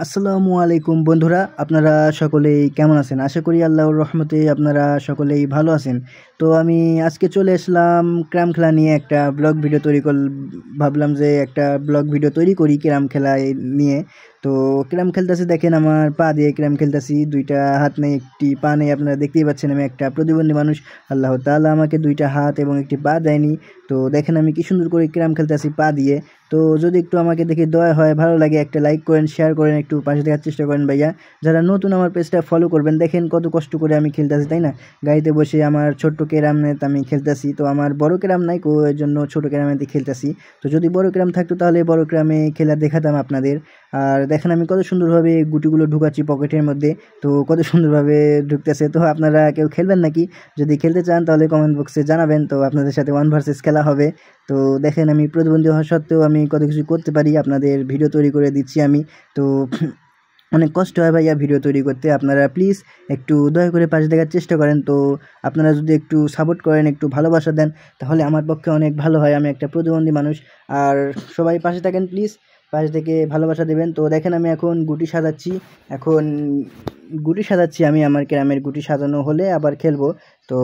আসসালামু আলাইকুম বন্ধুরা, আপনারা সকলেই কেমন আছেন? আশা করি আল্লাহর রহমতে আপনারা সকলেই ভালো আছেন। তো আমি আজকে চলে আসলাম ক্যারাম খেলা নিয়ে একটা ব্লগ ভিডিও ভাবলাম যে একটা ব্লগ ভিডিও তৈরি করি ক্যারাম খেলা নিয়ে। তো ক্যারাম খেলতেছি, দেখেন আমার পা দিয়ে ক্যারাম খেলতেছি, দুইটা হাত নেই, একটি পা নেই। আপনারা দেখতেই পাচ্ছেন আমি একটা প্রতিবন্ধী মানুষ। আল্লাহ তাআলা আমাকে দুইটা হাত এবং একটি পা দেয়নি। তো দেখেন আমি কি সুন্দর করে ক্যারাম খেলতেছি পা দিয়ে। তো যদি একটু আমাকে দেখে দয়া হয়, ভালো লাগে, একটা লাইক করেন, শেয়ার করেন, একটু পাশে দেখার চেষ্টা করেন ভাইয়া। যারা নতুন আমার পেজটা ফলো করবেন, দেখেন কত কষ্ট করে আমি খেলতেছি, তাই না? গাড়িতে বসে আমার ছোট্ট ক্যারামনেতে আমি খেলতেছি। তো আমার বড় ক্যারাম নাই, এর জন্য ছোটো ক্যারামেতে খেলতেছি। তো যদি বড় ক্যারাম থাকতো তাহলে বড় ক্যারামে খেলা দেখাতাম আপনাদের। আর দেখেন আমি কত সুন্দরভাবে গুটিগুলো ঢুকাচ্ছি পকেটের মধ্যে। তো কত সুন্দরভাবে ঢুকতেছে। তো আপনারা কেউ খেলবেন নাকি? যদি খেলতে চান তাহলে কমেন্ট বক্সে জানাবেন, তো আপনাদের সাথে 1 ভার্সেস খেলা হবে। তো দেখেন আমি প্রতিবন্ধী হওয়া সত্ত্বেও আমি কত কিছু করতে পারি, আপনাদের ভিডিও তৈরি করে দিচ্ছি আমি। তো অনেক কষ্ট হয় ভাইয়া ভিডিও তৈরি করতে। আপনারা প্লিজ একটু দয়া করে পাশে দেখার চেষ্টা করেন। তো আপনারা যদি একটু সাপোর্ট করেন, একটু ভালোবাসা দেন, তাহলে আমার পক্ষে অনেক ভালো হয়। আমি একটা প্রতিবন্ধী মানুষ, আর সবাই পাশে থাকেন প্লিজ, পাশে থেকে ভালোবাসা দেবেন। তো দেখেন আমি এখন গুটি সাজাচ্ছি আমি। আমার ক্যারামের গুটি সাজানো হলে আবার খেলবো। তো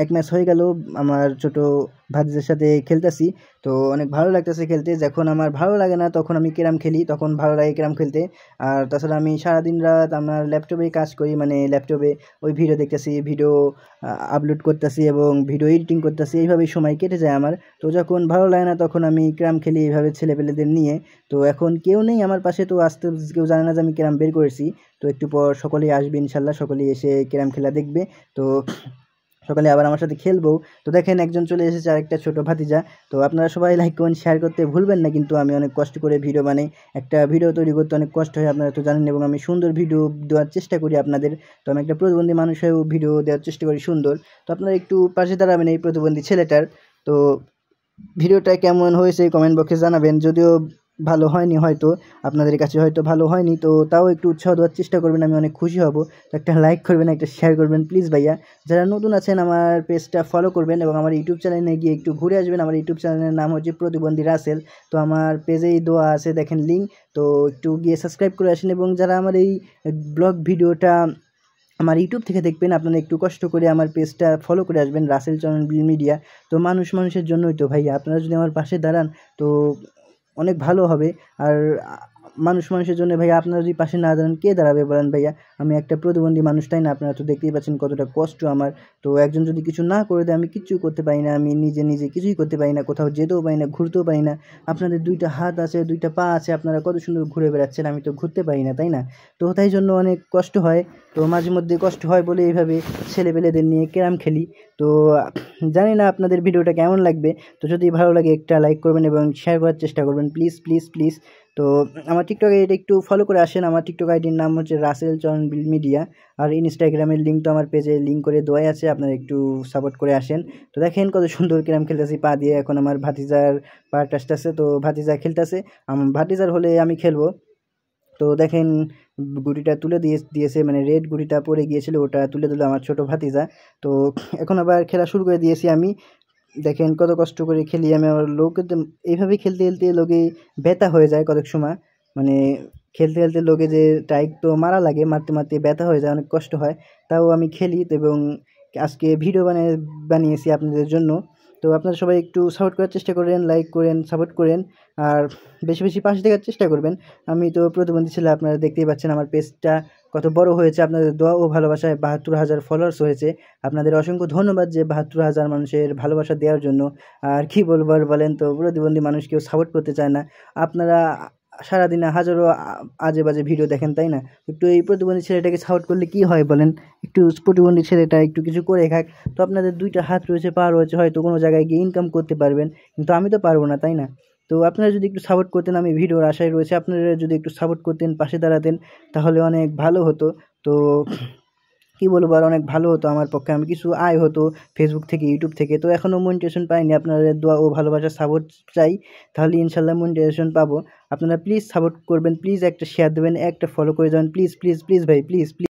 এক ম্যাচ হয়ে গেল, আমার ছোট ভাতিজার সাথে খেলতেছি। তো অনেক ভালো লাগতেছে খেলতে। যখন আমার ভালো লাগে না তখন আমি ক্যারাম খেলি, তখন ভালো লাগে ক্যারাম খেলতে। আর তাছাড়া আমি সারাদিন রাত আমার ল্যাপটপেই কাজ করি, মানে ল্যাপটপে ওই ভিডিও দেখতেছি, ভিডিও আপলোড করতেছি এবং ভিডিও এডিটিং করতেছি, এইভাবেই সময় কেটে যায় আমার। তো যখন ভালো লাগে না তখন আমি ক্যারাম খেলি এইভাবে ছেলেপেলেদের নিয়ে। তো এখন কেউ নেই আমার পাশে, তো আসতে কেউ জানে না যে আমি ক্যারাম বের করেছি। তো একটু পর সকলেই আসবে ইনশাল্লাহ, সকলেই এসে ক্যারাম খেলা দেখবে। তো সকালে আবার আমার সাথে খেলবো। তো দেখেন একজন চলে এসেছে, আরেকটা ছোট ভাতিজা। তো আপনারা সবাই লাইক কমেন্ট শেয়ার করতে ভুলবেন না, কিন্তু আমি অনেক কষ্ট করে ভিডিও বানাই। একটা ভিডিও তৈরি করতে অনেক কষ্ট হয়, আপনারা তো জানেন, এবং আমি সুন্দর ভিডিও দেওয়ার চেষ্টা করি আপনাদের। তো আমি একটা প্রতিবন্ধী মানুষ হয়েও ভিডিও দেওয়ার চেষ্টা করি সুন্দর। তো আপনারা একটু পাশে দাঁড়াবেন এই প্রতিবন্ধী ছেলেটার। তো ভিডিওটা কেমন হয়েছে কমেন্ট বক্সে জানাবেন। যদিও ভালো হয়নি, হয়তো আপনাদের কাছে হয়তো ভালো হয়নি, তো তাও একটু উৎসাহ দেওয়ার চেষ্টা করবেন, আমি অনেক খুশি হব। তো একটা লাইক করবেন, একটা শেয়ার করবেন প্লিজ ভাইয়া। যারা নতুন আছেন আমার পেজটা ফলো করবেন এবং আমার ইউটিউব চ্যানেলে গিয়ে একটু ঘুরে আসবেন। আমার ইউটিউব চ্যানেলের নাম হচ্ছে প্রতিবন্ধী রাসেল। তো আমার পেজেই দেওয়া আছে, দেখেন লিঙ্ক। তো একটু গিয়ে সাবস্ক্রাইব করে আসেন, এবং যারা আমার এই ব্লগ ভিডিওটা আমার ইউটিউব থেকে দেখবেন, আপনারা একটু কষ্ট করে আমার পেজটা ফলো করে আসবেন, রাসেল চ্যানেল মিডিয়া। তো মানুষের জন্যই তো ভাইয়া, আপনারা যদি আমার পাশে দাঁড়ান তো অনেক ভালো হবে। আর মানুষের জন্য ভাইয়া, আপনারা যদি পাশে না দাঁড়ান কে দাঁড়াবে বলেন ভাইয়া? আমি একটা প্রতিবন্ধী মানুষ, তাই না? আপনারা তো দেখতেই পাচ্ছেন কতটা কষ্ট আমার। তো একজন যদি কিছু না করে দেয়, আমি কিচ্ছু করতে পারি না, আমি নিজে কিছুই করতে পারি না, কোথাও যেতেও পারি না, ঘুরতেও পারি না। আপনাদের দুইটা হাত আছে, দুইটা পা আছে, আপনারা কত সুন্দর ঘুরে বেড়াচ্ছেন, আমি তো ঘুরতে পারি না, তাই না? তো তাই জন্য অনেক কষ্ট হয়। তো মাঝে মধ্যে কষ্ট হয় বলে এইভাবে ছেলেপেলেদের নিয়ে ক্যারাম খেলি। তো জানি না আপনাদের ভিডিওটা কেমন লাগবে। তো যদি ভালো লাগে একটা লাইক করবেন এবং শেয়ার করার চেষ্টা করবেন প্লিজ প্লিজ প্লিজ। তো আমার টিকটক আইডি একটু ফলো করে আসেন। আমার টিকটক আইডির নাম হচ্ছে রাসেল চ্যানেল মিডিয়া। আর ইনস্টাগ্রামের লিঙ্ক তো আমার পেজে লিঙ্ক করে দেওয়াই আছে, আপনারা একটু সাপোর্ট করে আসেন। তো দেখেন কত সুন্দর ক্যারাম খেলতেছি পা দিয়ে। এখন আমার ভাতিজার পা টাসতেছে, তো ভাতিজা খেলতেছে, ভাতিজার হলে আমি খেলবো। তো দেখেন গুটিটা তুলে দিয়েছে, মানে রেড গুটিটা পড়ে গিয়েছিল, ওটা তুলে দিল আমার ছোট ভাতিজা। তো এখন আবার খেলা শুরু করে দিয়েছি আমি। দেখেন কত কষ্ট করে খেলি আমি। আমার লোকে তো এইভাবে খেলতে খেলতে লোকে ব্যথা হয়ে যায় কতক সময়, মানে খেলতে খেলতে লোকে যে টাইক তো মারা লাগে, মারতে মারতে ব্যথা হয়ে যায়, অনেক কষ্ট হয়। তাও আমি খেলি তো, এবং আজকে ভিডিও বানিয়েছি আপনাদের জন্য। তো আপনারা সবাই একটু সাপোর্ট করার চেষ্টা করেন, লাইক করেন, সাপোর্ট করেন, আর বেশি বেশি পাশে দেখার চেষ্টা করবেন। আমি তো প্রতিবন্ধী ছেলে, আপনারা দেখতেই পাচ্ছেন আমার পেজটা কত বড় হয়েছে। আপনাদের দোয়া ও ভালোবাসায় ৭২,০০০ ফলোয়ার্স হয়েছে। আপনাদের অসংখ্য ধন্যবাদ যে ৭২,০০০ মানুষের ভালোবাসা দেওয়ার জন্য। আর কি বলবো আর বলেন, তো প্রতিবন্ধী মানুষ কেউ সাপোর্ট করতে চায় না। আপনারা সারাদিনে হাজারো আজে বাজে ভিডিও দেখেন, তাই না? একটু এই প্রতিবন্ধী ছেলেটাকে সাপোর্ট করলে কি হয় বলেন? একটু প্রতিবন্ধী ছেলেটা একটু কিছু করে খাক। তো আপনাদের দুইটা হাত রয়েছে, পা রয়েছে, হয়তো কোনো জায়গায় গিয়ে ইনকাম করতে পারবেন, কিন্তু আমি তো পারবো না, তাই না? তো আপনারা যদি একটু সাপোর্ট করতেন, আমি ভিডিওর আশায় রয়েছে, আপনারা যদি একটু সাপোর্ট করতেন, পাশে দাঁড়াতেন, তাহলে অনেক ভালো হতো। তো কি বলবো, আর অনেক ভালো হতো আমার পক্ষে, আমি কিছু আয় হতো ফেসবুক থেকে, ইউটিউব থেকে। তো এখনও মনিটাইজেশন পাইনি, আপনাদের দোয়া ও ভালোবাসার সাপোর্ট চাই, তাহলে ইনশাল্লাহ মনিটাইজেশন পাবো। আপনারা প্লিজ সাপোর্ট করবেন, প্লিজ একটা শেয়ার দেবেন, একটা ফলো করে যাবেন, প্লিজ প্লিজ প্লিজ ভাই, প্লিজ প্লিজ।